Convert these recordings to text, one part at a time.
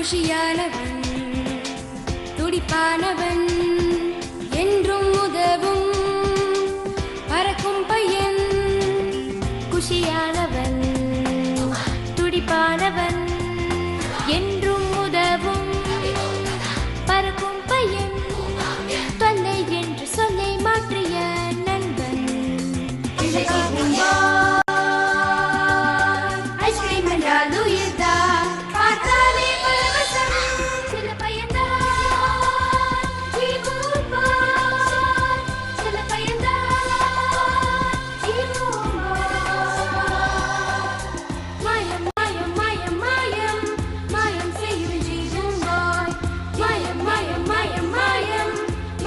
குஷியானவன் துடிப்பானவன் என்றும் உதவும் பறக்கும் பையன். குஷியானவன் துடிப்பானவன் என்றும் உதவும் பறக்கும் பையன். தொல்லை என்று சொல்லை மாற்றிய நண்பன். ஐஸ்கிரீம் என்றால் உயிர்தான், பார்த்தாலே பரவசம். சில பையன்தான் ஜீவூர்வான், சில பையன்தான் ஜீவூர்வான். மாயம் மாயம் மாயம் மாயம் மாயம் செய்கிற ஜீவூர்வான். மாயம் மாயம் மாயம் மாயம்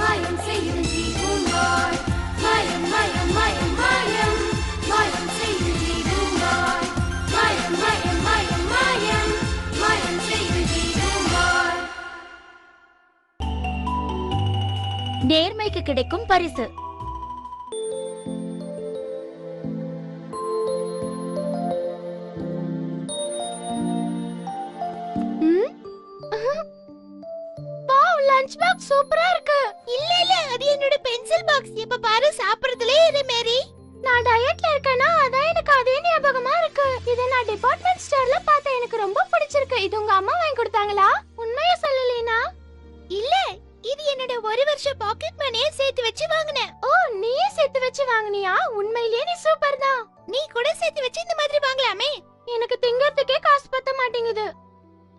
மாயம் செய்கிற ஜீவூர்வான். மாயம் மாயம் மாயம் மாயம் மாயம் செய்கிற ஜீவூர்வான். மாயம் மாயம் மாயம் மாயம் மாயம் செய்கிற ஜீவூர்வான். நேர்மைக்கு கிடைக்கும் பரிசு. லஞ்ச் பாக்ஸ் சூப்பரா இருக்கு. இல்ல இல்ல, அது என்னோட பென்சில் பாக்ஸ். எப்ப பாரு சாப்பிடுறதுலே இரு மேரி. நான் டயட்ல இருக்கேனா, அதான் எனக்கு அதே ஞாபகமா இருக்கு. இத நான் டிபார்ட்மெண்ட் ஸ்டோர்ல பார்த்தேன், எனக்கு ரொம்ப பிடிச்சிருக்கு. இது உங்க அம்மா வாங்கி கொடுத்தாங்களா? உண்மையா சொல்லலீனா? இல்ல, இது என்னோட ஒரு வருஷ பாக்கெட் மணியை சேர்த்து வச்சு வாங்குனேன். ஓ, நீயே சேர்த்து வச்சு வாங்குனியா? உண்மையிலேயே நீ சூப்பர் தான். நீ கூட சேர்த்து வச்சு இந்த மாதிரி வாங்கலாமே. எனக்கு திங்கறதுக்கே காசு பத்த மாட்டேங்குது.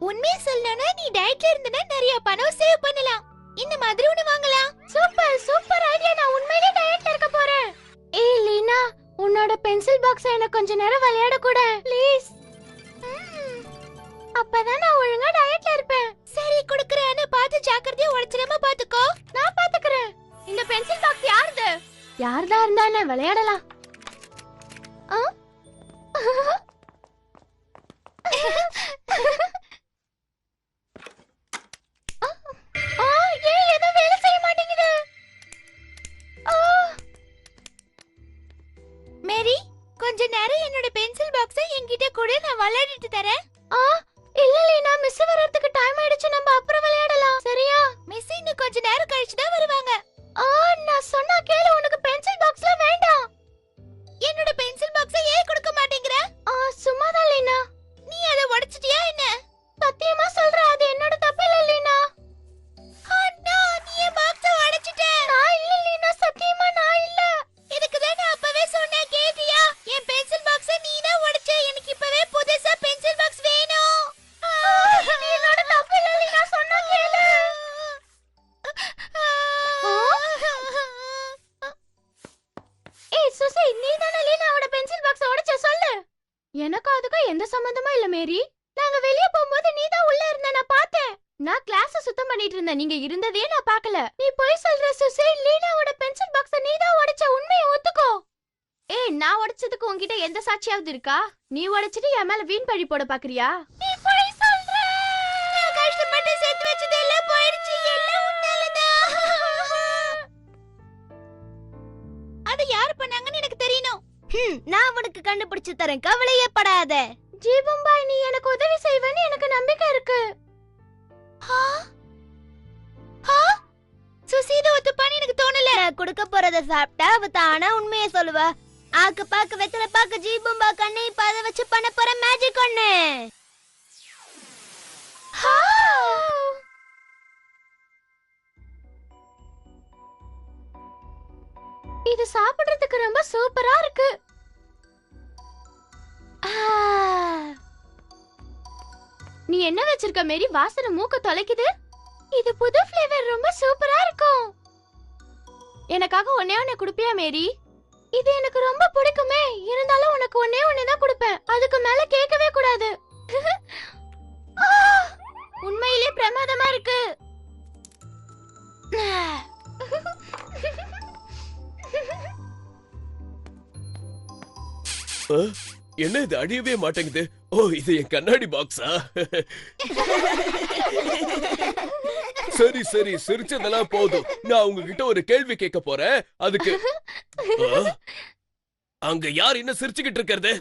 உண்மையா சொல்லணும்னா நீ டயட்ல இருந்தனா நிறைய பணம் சேவ் பண்ணலாம். இந்த மாதிரி ஒன்னு வாங்கலாம். Super super idea. நான் உண்மையிலேயே டயட்ல இருக்க போறேன். ஏய் லீனா, உன்னோட பென்சில் பாக்ஸ் எனக்கு கொஞ்ச நேரம் விளையாட கூட ப்ளீஸ். அப்பதான் நான் ஒழுங்கா டயட்ல இருப்பேன். சரி குடுக்குறேன்னு பார்த்து ஜாக்கிரதையா உடைச்சிடாம பாத்துக்கோ. நான் பாத்துக்கறேன். இந்த பென்சில் பாக்ஸ் யாருது? யாரதா இருந்தா என்ன, விளையாடலாம். ஏன் எதுவும் வேலை செய்ய மாட்டேங்குது? மேரி, கொஞ்ச நேரம் என்னோட பென்சில் பாக்ஸை என்கிட்ட கூட, நான் விளையாடிட்டு தரேன். இல்ல லீனா, மிஸ் வரதுக்கு டைம் ஆயிடுச்சு. நம்ம அப்புறம் விளையாடலாம், சரியா? மிஸ் இன்னும் கொஞ்ச நேரம் கழிச்சு தான் வருவாங்க. நான் சொன்னா கேளு. உனக்கு பென்சில் பாக்ஸ்ல வேண்டாம். என்னோட பென்சில் பாக்ஸை ஏன் கொடுக்க மாட்டேங்கற? சும்மாதான் லீனா. நீ அதை உடைச்சிட்டியா என்ன? சத்தியமா சொல்றேன், அது என்னோட தப்பு இல்ல லீனா. அண்ணா, நீ என் பாக்ஸை உடைச்சிட்ட. நான் இல்ல லீனா, சத்தியமா நான் இல்ல. இதுக்கு தான் நான் அப்பவே சொன்னேன், கேட்டியா? என் பென்சில் பாக்ஸை நீ தான் உடைச்ச. எனக்கு இப்பவே புதுசா பென்சில் பாக்ஸ் வேணும். என்னோட தப்பு இல்ல லீனா, சொன்னா கேளு. ஏய் சுசி, நீ தானே லீனாவோட பென்சில் பாக்ஸை உடைச்ச? சொல்லு. எனக்கு அதுக்கும் எந்த சம்பந்தமும் இல்ல மேரி. நாங்க வெளிய போகும்போது நீ தான் உள்ள இருந்த, நான் பார்த்தேன். நான் கிளாஸ் சுத்தம் பண்ணிட்டு இருந்தேன், நீங்க இருந்ததே நான் பார்க்கல. நீ போய் சொல்ற சுசி. லீனாவோட பென்சில் பாக்ஸை நீ தான் உடைச்ச, உண்மையை ஒத்துக்கோ. ஏய், நான் உடைச்சதுக்கு உன்கிட்ட எந்த சாட்சியாவது இருக்கா? நீ உடைச்சிட்டு என் மேல வீண் பழி போட பாக்குறியா? நீ போய் சொல்ற. நான் கஷ்டப்பட்டு சேர்த்து வச்சது எல்லாம் போயிடுச்சு. எல்லாம் உன்னாலதான். அது யார் பண்ணாங்கன்னு எனக்கு தெரியணும். நான் உனக்கு கண்டுபிடிச்சு தரேன், கவலையே படாத. ஜீவம்பாய், நீ எனக்கு உதவி செய்வேன்னு எனக்கு நம்பிக்கை இருக்கு. சுசீத ஒத்துப்பான்னு எனக்கு தோணல. நான் கொடுக்க போறத சாப்பிட்டா அவ தானா உண்மையை சொல்லுவா. ஆக்கு பாக்கு வெத்தல பாக்கு ஜீபம்பா கண்ணை இப்ப அதை வச்சு பண்ண போற மேஜிக் ஒண்ணு. இது சாப்பிடுறதுக்கு ரொம்ப சூப்பரா இருக்கு. நீ என்ன வச்சிருக்க மேரி? வாசனை மூக்க தொலைக்குது. இது புது ஃப்ளேவர், ரொம்ப சூப்பரா இருக்கும். எனக்காக ஒண்ணே ஒண்ணு குடுப்பியா மேரி? இது எனக்கு ரொம்ப பிடிக்குமே. இருந்தாலும் உனக்கு ஒண்ணே ஒண்ணு தான் கொடுப்பேன், அதுக்கு மேல கேட்கவே கூடாது. உண்மையிலே பிரமாதமா இருக்கு. என்ன இது அடியவே மாட்டேங்குது? ஓ, இது என் கண்ணாடி பாக்ஸா? சரி சரி, சிரிச்சதெல்லாம் போதும். நான் உங்ககிட்ட ஒரு கேள்வி கேட்க போறேன். அதுக்கு அங்க யார் என்ன சிரிச்சுக்கிட்டு இருக்கிறது?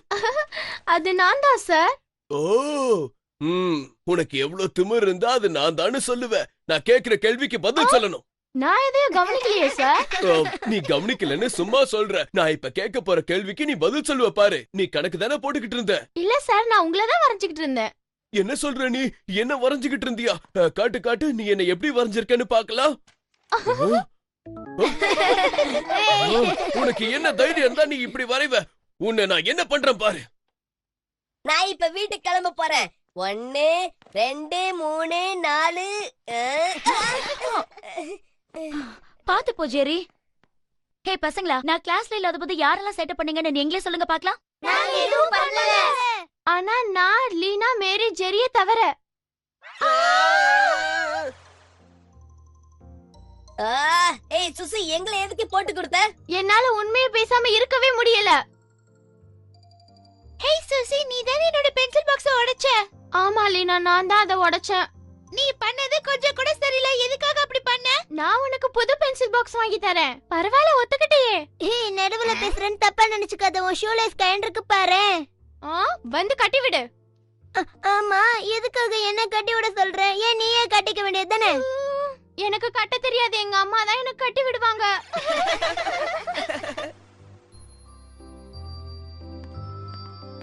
அது நான் தான் சார். ஓ, உனக்கு எவ்வளவு திமிரு இருந்தா அது நான் தானே சொல்லுவேன். நான் கேக்குற கேள்விக்கு பதில் சொல்லணும். நான் எதையும் கவனிக்கலையே சார். நீ கவனிக்கலன்னு சும்மா சொல்ற. நான் இப்ப கேட்க போற கேள்விக்கு நீ பதில் சொல்லுவ பாரு. நீ கணக்கு தானே போட்டுக்கிட்டு இருந்த. இல்ல சார், நான் உங்களை தான் வரைஞ்சுக்கிட்டு இருந்தேன். என்ன சொல்ற நீ? என்ன வரைஞ்சுகிட்டு இருந்தியா? காட்டு காட்டு, நீ என்ன எப்படி வரைஞ்சிருக்கன்னு பாக்கலாம். உனக்கு என்ன தைரியம் இருந்தா நீ இப்படி வரைவ? உன்னை நான் என்ன பண்றேன் பாரு. நான் இப்ப வீட்டுக்கு கிளம்ப போறேன். 1 2 3 4. பாத்து போ ஜெரி. ஹே பசங்களா, நான் கிளாஸ்ல இல்லாத போது யாரெல்லாம் செட்டப் பண்ணீங்கன்னு நீங்களே சொல்லுங்க பாக்கலாம். நான் எதுவும் பண்ணல. ஆனா நான், லீனா, மேரி, ஜெரிய தவிர. ஏய் சுசி, எங்களை எதுக்கு போட்டு கொடுத்த? என்னால உண்மையை பேசாம இருக்கவே முடியல. ஹே சுசி, நீ தானே என்னோட பென்சில் பாக்ஸ உடைச்ச? ஆமா லீனா, நான் தான் அதை உடைச்சேன். நீ பண்ணது கொஞ்சம் கூட சரியில்லை. எதுக்காக அப்படி பண்ண? நான் உனக்கு புது பென்சில் பாக்ஸ் வாங்கி தரேன். பரவாயில்ல, ஒத்துக்கிட்டே. ஏய், நடுவுல பேசுறேன்னு தப்பா நினைச்சுக்காத. உன் ஷூ லைஸ் கைண்ட் இருக்கு பாரு. வந்து கட்டி விடு. ஆமா, எதுக்காக என்ன கட்டி விட சொல்ற? ஏன் நீயே கட்டிக்க வேண்டியது தானே? எனக்கு கட்ட தெரியாது. எங்க அம்மா தான் எனக்கு கட்டி விடுவாங்க.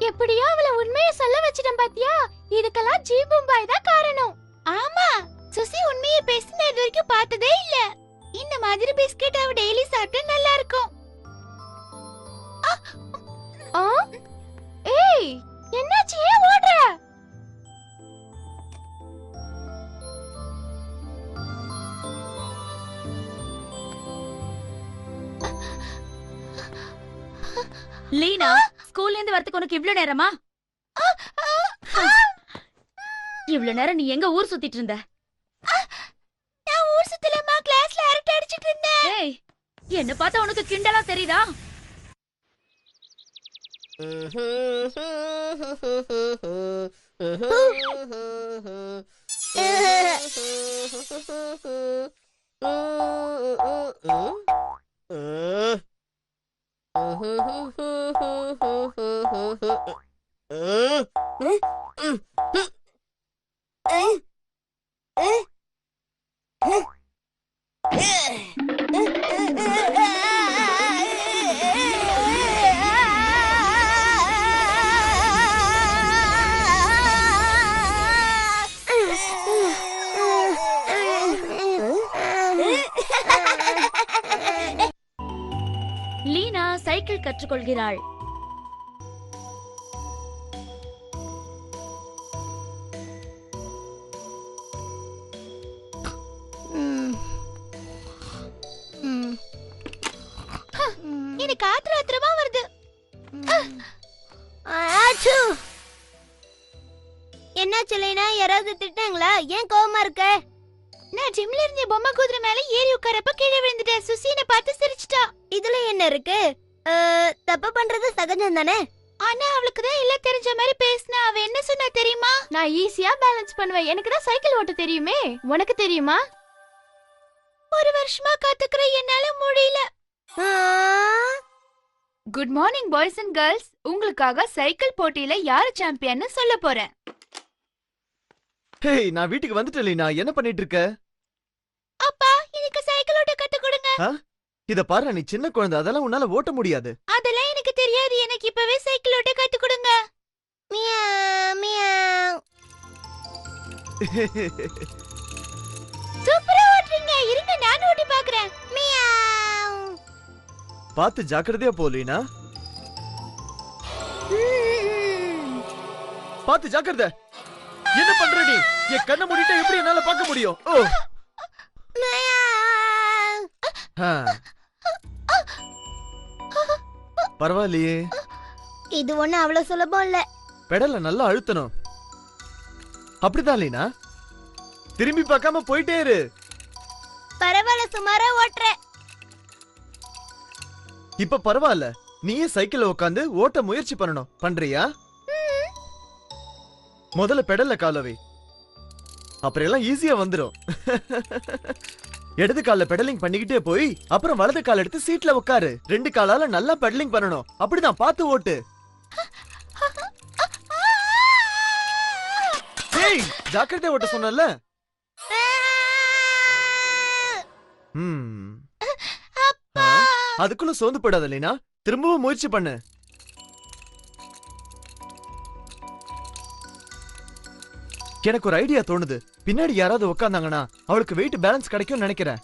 எப்படியோ அவளை உண்மையை சொல்ல வச்சிட்டேன் பாத்தியா? இதுக்கெல்லாம் ஜீபும்பாய் தான் காரணம். ஆமா, சுசி உண்மையை பேசின இது வரைக்கும் பார்த்ததே இல்ல. இந்த மாதிரி பிஸ்கட் அவ டெய்லி சாப்பிட்டா நல்லா இருக்கும். ஏய், என்னாச்சு? ஏன் ஓடுற? லீனா, ஸ்கூல்ல இருந்து வரதுக்கு உனக்கு இவ்ளோ நேரமா? இவ்ளோ நேரம் நீ எங்க ஊர் சுத்திட்டு இருந்த? நான் ஊர் சுத்தலமா, கிளாஸ்ல அரட்டை அடிச்சிட்டு இருந்தேன். ஏய், என்ன பார்த்தா உனக்கு கிண்டலா தெரியுதா? லீனா சைக்கிள் கற்றுக்கொள்கிறாள். எனக்கு ஆத்திரமா வருது. என்னாச்சு லைனா? யாராவது திட்டாங்களா? ஏன் கோவமா இருக்க? நான் ஜிம்ல இருந்த பொம்மை குதிரை மேல ஏறி உட்காரப்ப கீழே விழுந்துட்டேன். சுசினை பார்த்து சிரிச்சிட்டா. இதுல என்ன இருக்கு? தப்பு பண்றது சகஜம் தானே. ஆனா அவளுக்கு தான் எல்லாம் தெரிஞ்ச மாதிரி பேசினா. அவ என்ன சொன்னா தெரியுமா? நான் ஈஸியா பேலன்ஸ் பண்ணுவேன். எனக்கு தான் சைக்கிள் ஓட்ட தெரியுமே. உனக்கு தெரியுமா? ஒரு வருஷமா கத்துக்கிற என்னால முடியல. Good morning boys and girls. உங்களுக்காக சைக்கிள் போட்டியில யாரு சாம்பியன்னு சொல்ல போறேன். ஹேய், நான் வீட்டுக்கு வந்துட்டேன் லீனா. என்ன பண்ணிட்டு இருக்க? அப்பா, எனக்கு சைக்கிள் ஓட்ட கத்து கொடுங்க. இத பாரு, நீ சின்ன குழந்தை, அதெல்லாம் உன்னால ஓட்ட முடியாது. அதெல்லாம் எனக்கு தெரியாது. எனக்கு இப்பவே சைக்கிள் ஓட்ட கத்து கொடுங்க. Meow meow. சூப்பரா ஓட்டுறீங்க. இருங்க, நான் ஓட்டி பார்க்கறேன். மியாவ். பாத்து ஜாக்கிரதையா போ லீனா. பாத்து ஜாக்கிரதை. என்ன பண்ற நீ? என் கண்ணை மூடிட்டா எப்படி என்னால பார்க்க முடியும்? ஓ, பரவாயில்லையே. இது ஒண்ணு அவ்வளவு சுலபம் இல்ல. பெடல நல்லா அழுத்தணும். அப்படிதான் லீனா. திரும்பி பார்க்காம போயிட்டே இரு. பரவாயில்ல, சுமாரா ஓட்டுற. இப்ப பரவாயில்ல. நீயே சைக்கிள்ல உட்காந்து ஓட்ட முயற்சி பண்ணணும். பண்றியா? முதல்ல பெடல்ல கால வை. அப்புறம் எல்லாம் ஈஸியா வந்துரும். இடது கால்ல பெடலிங் பண்ணிக்கிட்டே போய் அப்புறம் வலது கால் எடுத்து சீட்ல உட்காரு. 2 காலால நல்லா பெடலிங் பண்ணணும். அப்படிதான், பார்த்து ஓட்டு. ஏய் ஜாக்கிரதையா ஓட்ட சொன்னல. அதுக்குள்ள சோர்ந்து போடாத லீனா, திரும்பவும் முயற்சி பண்ணு. எனக்கு ஒரு ஐடியா தோணுது. பின்னாடி யாராவது உட்கார்ந்தாங்கன்னா அவளுக்கு வெயிட் பேலன்ஸ் கிடைக்கும் நினைக்கிறேன்.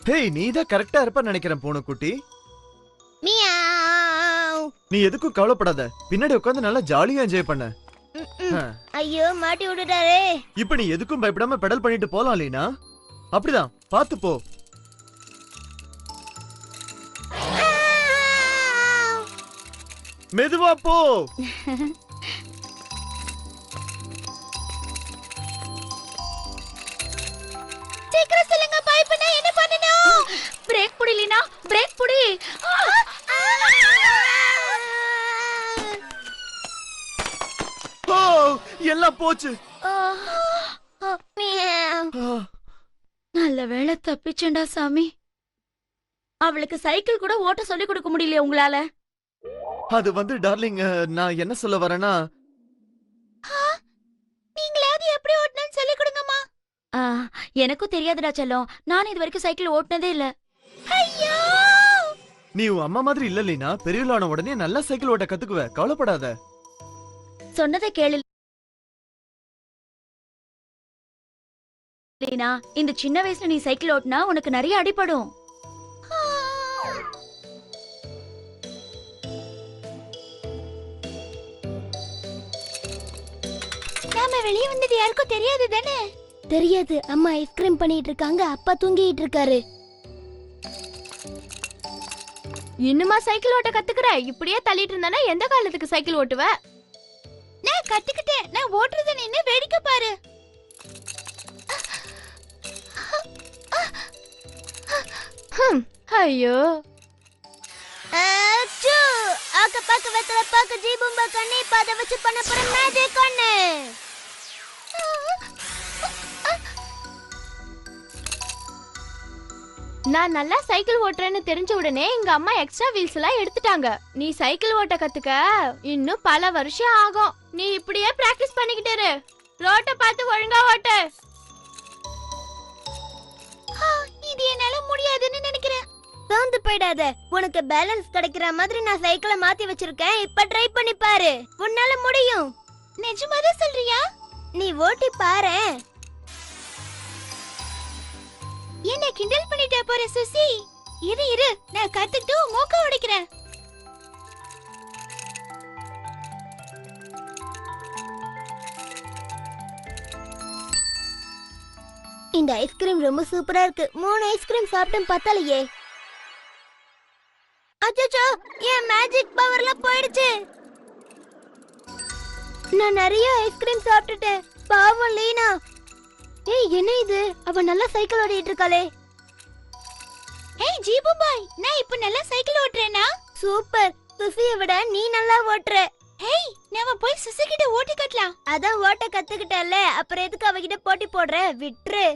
ஹேய், நீ தான் கரெக்டா இருப்ப நினைக்கிறேன் பூனைக்குட்டி. மியாவ். நீ எதுக்கும் கவலைப்படாத, பின்னாடி உட்கார்ந்து நல்லா ஜாலியா என்ஜாய் பண்ண. ஐயோ மாட்டி விட்டுட்டாரே. இப்ப நீ எதுக்கும் பயப்படாம பெடல் பண்ணிட்டு போலாம் லீனா. அப்படிதான், பாத்து போ. மெதுவா போ. சீக்கிரம் சொல்லுங்க, பைப்னா என்ன பண்ணனும்? பிரேக் புடி லீனா, பிரேக் புடி. ஓ, எல்லாம் போச்சு. மியாவ். நல்ல வேளை தப்பிச்சேன்டா சாமி. அவளுக்கு சைக்கிள் கூட ஓட்ட சொல்லி கொடுக்க முடியலையே உங்களால? அது வந்து டார்லிங், நான் என்ன சொல்ல வரேன்னா, நீங்களாவது எப்படி ஓட்டணும்னு சொல்லி கொடுங்கம்மா. எனக்கும் தெரியாதுடா செல்லம், நான் இது வரைக்கும் சைக்கிள் ஓட்டுனதே இல்ல. ஐயோ, நீ உன் அம்மா மாதிரி இல்ல லீனா. பெரியவளான உடனே நல்லா சைக்கிள் ஓட்ட கத்துக்குவ, கவலைப்படாத. சொன்னதை கேளு லீனா. இந்த சின்ன வயசுல நீ சைக்கிள் ஓட்டினா உனக்கு நிறைய அடிபடும். நாம வெளியே வந்தது யாருக்கும் தெரியாது தானே? தெரியாது. அம்மா ஐஸ்கிரீம் பண்ணிட்டு இருக்காங்க, அப்பா தூங்கிட்டு இருக்காரு. இன்னுமா சைக்கிள் ஓட்ட கத்துக்கற? இப்படியே தள்ளிட்டு இருந்தானா எந்த காலத்துக்கு சைக்கிள் ஓட்டுவ? நான் கத்துக்கிட்டேன். நான் ஓட்டுறத நின்னு வேடிக்கை பாரு. ஐயோ, அச்சோ, ஆக்க பாக்க வெத்தல பாக்க ஜீபும்பா கண்ணே பாத வச்சு பண்ண போற மேஜிக் கண்ணு. நான் நல்லா சைக்கிள் ஓட்டுறேன்னு தெரிஞ்ச உடனே எங்க அம்மா எக்ஸ்ட்ரா வீல்ஸ் எல்லாம் எடுத்துட்டாங்க. நீ சைக்கிள் ஓட்ட கத்துக்க இன்னும் பல வருஷம் ஆகும். நீ இப்படியே பிராக்டிஸ் பண்ணிக்கிட்டு இரு. ரோட்ட பார்த்து ஒழுங்கா ஓட்டு. இது என்னால முடியாதுன்னு நினைக்கிறேன். சோர்ந்து போயிடாத. உனக்கு பேலன்ஸ் கிடைக்கிற மாதிரி நான் சைக்கிளை மாத்தி வச்சிருக்கேன். இப்ப ட்ரை பண்ணி பாரு, உன்னால முடியும். நிஜமாதான் சொல்றியா? நீ ஓட்டி பாரு. என்ன கிண்டல் பண்ணிட்டே போற சுசி? இரு இரு, நான் கத்துக்கிட்டு மூக்க உடைக்கிறேன். இந்த ஐஸ்கிரீம் ரொம்ப சூப்பரா இருக்கு. 3 ஐஸ்கிரீம் சாப்பிட்டேன் பத்தலையே. அச்சச்சோ, என் மேஜிக் பவர்லாம் போயிடுச்சு. நான் நிறைய ஐஸ்கிரீம் சாப்பிட்டுட்டேன். பாவம் லீனா. ஏய், என்ன இது? அவ நல்லா சைக்கிள் ஓட்டிட்டு இருக்காளே. ஏய் ஜீபு பாய், நான் இப்ப நல்லா சைக்கிள் ஓட்டுறேனா? சூப்பர். சுசியை விட நீ நல்லா ஓட்டுற. ஏய், நாம போய் சுசி கிட்ட ஓட்டி கட்டலாம். அதான் ஓட்ட கத்துக்கிட்டல, அப்புறம் எதுக்கு அவகிட்ட போட்டி போடுற? விட்டுரு.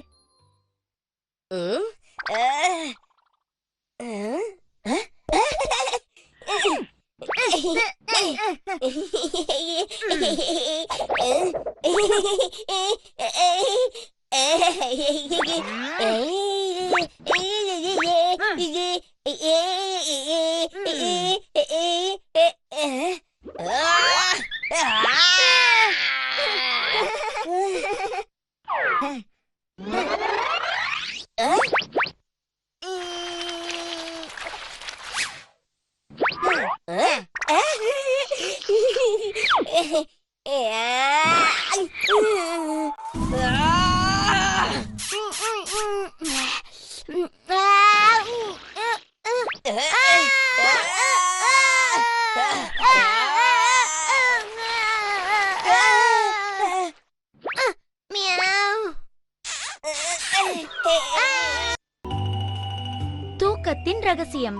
தூக்கத்தின் ரகசியம்.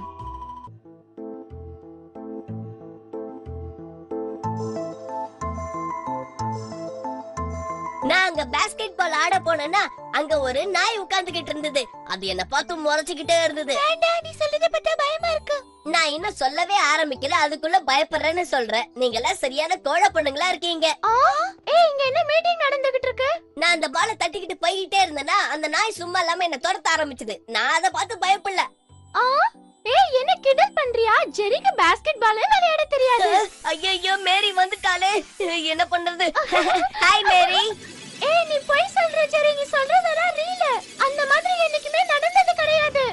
நான் அங்க பாஸ்கெட் பால் ஆட போனேன்னா அங்க ஒரு நாய் உட்கார்ந்துகிட்டு இருந்தது. அது என்ன பார்த்து முறைச்சுக்கிட்டே இருந்தது. வேண்டாம், நீ சொல்றத பார்த்தா பயமா இருக்கு. நான் இன்னும் சொல்லவே ஆரம்பிக்கல அதுக்குள்ள பயப்படுறேன்னு சொல்றேன். நீங்க எல்லாம் சரியான கோழ பொண்ணுங்களா இருக்கீங்க. இங்க என்ன மீட்டிங் நடந்துகிட்டு இருக்கு? நான் அந்த பாலை தட்டிக்கிட்டு போய்கிட்டே இருந்தேன்னா அந்த நாய் சும்மா இல்லாம என்ன துரத்த ஆரம்பிச்சது. நான் அதை பார்த்து பயப்படல. என்ன கிண்டல் பண்றியா? ஜெரிக்கு பாஸ்கெட் பாலே விளையாட தெரியாது. ஐயோ மேரி வந்துட்டாளே, என்ன பண்றது? ஹாய் மேரி. நீ போய் சொல்ற ஜெரி, நீ சொல்றதெல்லாம் ரீல். அந்த மாதிரி என்னைக்குமே நடந்தது கிடையாது.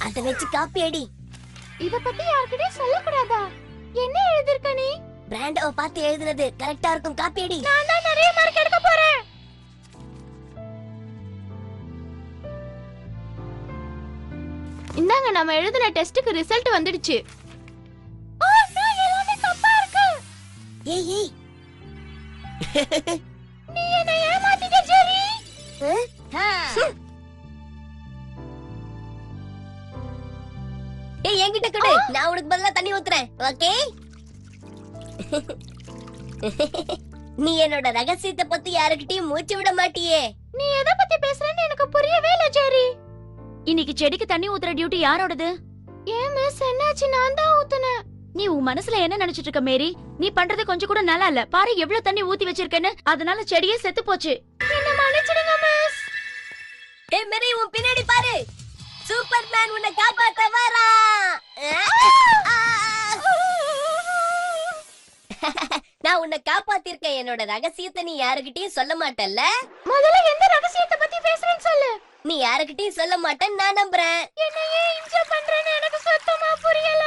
அத வச்சு காப்பி அடி. இத பத்தி யார்கிட்டயும் சொல்லக்கூடாதா? என்ன எழுதிருக்க நீ? பிராண்டோ பார்த்து எழுதுனது கரெக்டா இருக்கும், காப்பி அடி. நான் தான் நிறைய மார்க் எடுக்க போறேன். இந்தாங்க, நம்ம எழுதின டெஸ்டுக்கு ரிசல்ட் வந்துடுச்சு. எல்லாமே தப்பா இருக்கு. ஏய் நீ என்ன ஏமாத்திட்ட ஜெரி. ஏய் என்கிட்ட கொடு, நான் உனக்கு பதிலா தண்ணி ஊத்துறேன். ஓகே? நீ என்னோட ரகசியத்தை பத்தி யாருக்கிட்டயும் மூச்சு விட மாட்டியே. நீ எதை பத்தி பேசுறேன்னு எனக்கு புரியவே இல்ல ஜெரி. இன்னைக்கு செடிக்கு தண்ணி ஊத்துற டியூட்டி யாரோடது? ஏன் மிஸ், என்னாச்சு? நான் தான் ஊத்துனேன். நீ உன் மனசுல என்ன நினைச்சிட்டு இருக்க மேரி? நீ பண்றது கொஞ்சம் கூட நல்லா இல்ல. பாரு எவ்வளவு தண்ணி ஊத்தி வச்சிருக்கேன்னு. அதனால செடியே செத்து போச்சு. என்ன மன்னிச்சிடுங்க மிஸ். ஏய் மேரி, உன் பின்னாடி பாரு. சூப்பர்மேன் உன்னை காப்பாத்த வரா. நான் உன்னை காப்பாத்திருக்கேன். என்னோட ரகசியத்தை நீ யாருக்கிட்டயும் சொல்ல மாட்டல்ல? முதல்ல எந்த ரகசியத்தை பத்தி பேசுறேன்னு சொல்லு. நீ யாருக்கிட்டயும் சொல்ல மாட்டேன்னு நான் நம்புறேன். என்ன ஏன் இன்ஜ பண்றேன்னு எனக்கு சுத்தமா புரியல.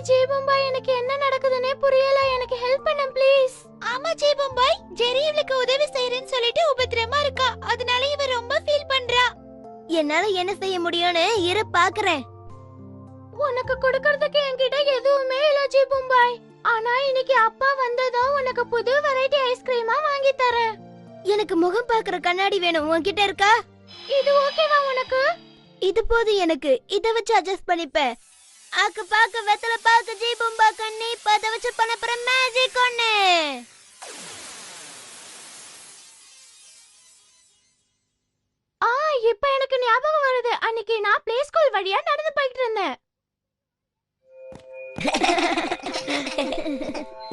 ஜீபம்பாய், எனக்கு என்ன நடக்குதுன்னே புரியல. எனக்கு ஹெல்ப் பண்ணு ப்ளீஸ். ஆமா ஜீபம்பாய், ஜெரி இவளுக்கு உதவி செய்யறேன்னு சொல்லிட்டு உபத்திரமா இருக்கா. அதனால இவ ரொம்ப ஃபீல் பண்றா. என்னால என்ன செய்ய முடியும்னு இரு பாக்குறேன். உனக்கு கொடுக்கறதுக்கு என்கிட்ட எதுவுமே இல்ல ஜீபம்பாய். ஆனா இன்னைக்கு அப்பா வந்ததும் உனக்கு புது வெரைட்டி ஐஸ்கிரீமா வாங்கி தரேன். எனக்கு முகம் பாக்குற கண்ணாடி வேணும். உன்கிட்ட இருக்கா? இது ஓகேவா உனக்கு? இது போதும் எனக்கு. இத வச்சு அட்ஜஸ்ட் பண்ணிப்பேன். ஆக்கு பாக்க வெத்தல பாக்க ஜீபம்பா கண்ணி பத வச்சு பண்ண போற மேஜிக் ஒண்ணு. இப்ப எனக்கு ஞாபகம் வருது. அன்னைக்கு நான் ப்ளே ஸ்கூல் வழியா நடந்து போயிட்டு இருந்தேன்.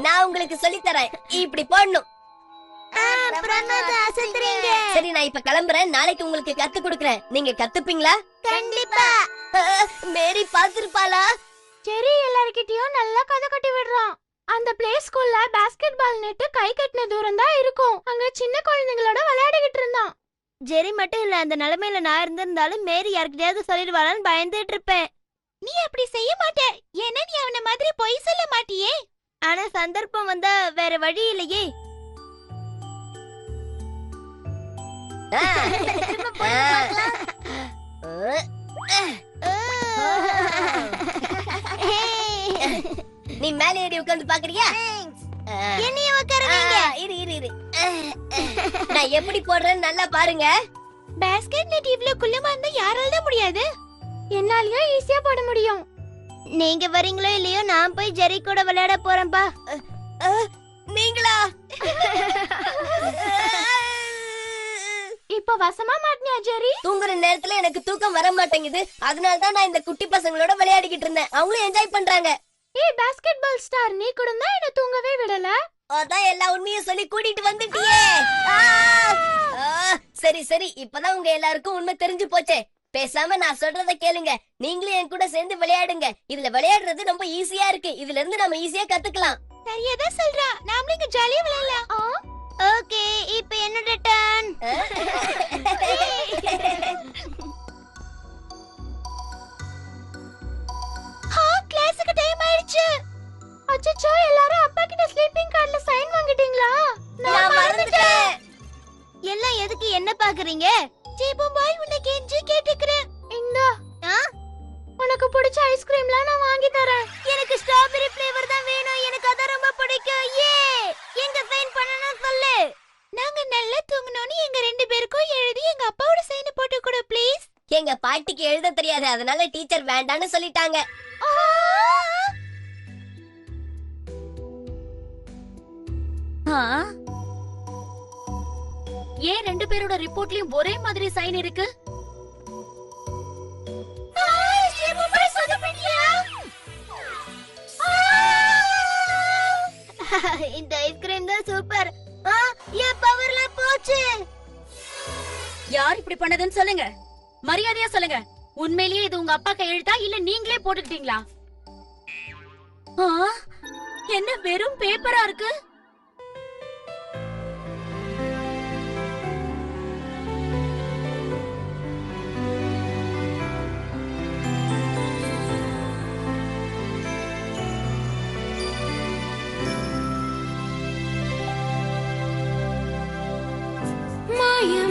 நான் உங்களுக்கு சொல்லி தரேன். இப்படி போடணும். சரி, நான் இப்ப கிளம்புறேன். நாளைக்கு உங்களுக்கு கத்து கொடுக்கறேன். நீங்க கத்துப்பீங்களா? கண்டிப்பா. மேரி பாத்துருப்பாளா? சரி, எல்லார்கிட்டயும் நல்லா கதை கட்டி விடுறான். அந்த ப்ளே ஸ்கூல்ல பாஸ்கெட் பால் நெட் கை கட்டின தூரம் தான் இருக்கும். அங்க சின்ன குழந்தைங்களோட விளையாடிக்கிட்டு இருந்தான். ஜெரி மட்டும் இல்ல, அந்த நிலைமையில நான் இருந்திருந்தாலும் மேரி யார்கிட்டயாவது சொல்லிடுவாளான்னு பயந்துட்டு இருப்பேன். நீ அப்படி செய்ய மாட்ட. ஏன்னா நீ அவன மாதிரி பொய் சொல்ல மாட்டியே. ஆனா சந்தர்ப்பம் வந்தா வேற வழி இல்லையே. நீ மேலே ஏறி உட்கார்ந்து பாக்குறியா? என்னைய உட்காருவீங்க. இரு இரு இரு. நான் எப்படி போடுறேன்னு நல்லா பாருங்க. பாஸ்கெட் நெட் இவ்ளோ குள்ளமா இருந்தா யாரால தான் முடியாது. என்னாலயும் ஈஸியா போட முடியும். நீங்க வரீங்களோ இல்லையோ, நான் போய் ஜெரி கூட விளையாட போறேன்பா. நீங்களா? இப்ப வசமா மாட்டியா ஜெரி? தூங்குற நேரத்துல எனக்கு தூக்கம் வர மாட்டேங்குது. அதனால தான் நான் இந்த குட்டி பசங்களோட விளையாடிக்கிட்டு இருந்தேன். அவங்களும் என்ஜாய் பண்றாங்க. ஏய் பாஸ்கெட் பால் ஸ்டார், நீ கூட தான் என்ன தூங்கவே விடல. அதான் எல்லா உண்மையும் சொல்லி கூட்டிட்டு வந்துட்டியே. சரி சரி, இப்பதான் உங்க எல்லாருக்கும் உண்மை தெரிஞ்சு போச்சே. பேசாம நான் சொல்றத கேளுங்க. நீங்களும் என் கூட சேர்ந்து விளையாடுங்க. இதுல விளையாடுறது ரொம்ப ஈஸியா இருக்கு. இதுல இருந்து நம்ம ஈஸியா கத்துக்கலாம். சரியாதா சொல்றா. நாமளும் இங்க ஜாலியா விளையாடலாம். ஓகே, இப்போ என்னோட டர்ன். கிளாஸுக்கு டைம் ஆயிடுச்சு. அச்சச்சோ, எல்லாரும் அப்பா கிட்ட ஸ்லீப்பிங் கார்டுல சைன் வாங்கிட்டீங்களா? நான் மறந்துட்டேன். எல்லாம் எதுக்கு என்ன பாக்குறீங்க? ஜீபம்பாய், உன்னை கெஞ்சி கேட்டுக்கிறேன். இந்தா, உனக்கு பிடிச்ச ஐஸ்கிரீம்லாம் நான் வாங்கி தரேன். எனக்கு ஸ்ட்ராபெரி ஃப்ளேவர் தான் வேணும். எனக்கு அதான் ரொம்ப பிடிக்கும். ஏ, எங்க சைன் பண்ணனும் சொல்லு. நாங்க நல்லா தூங்கணும்னு எங்க ரெண்டு பேருக்கும் எழுதி எங்க அப்பாவோட சைன் போட்டு கொடு ப்ளீஸ். எங்க பாட்டிக்கு எழுத தெரியாது, அதனால டீச்சர் வேண்டான்னு சொல்லிட்டாங்க. ஆ? ஏன் ரெண்டு பேரோட ரிப்போர்ட்லயும் ஒரே மாதிரி சைன் இருக்கு? இந்த ஐஸ்கிரீம் தான் சூப்பர். என் பவர்லாம் போச்சு. யார் இப்படி பண்ணதுன்னு சொல்லுங்க, மரியாதையா சொல்லுங்க. உண்மையிலேயே இது உங்க அப்பா கையெழுத்தா இல்ல நீங்களே போட்டுக்கிட்டீங்களா? ஆ? என்ன வெறும் பேப்பரா இருக்கு? மாயம்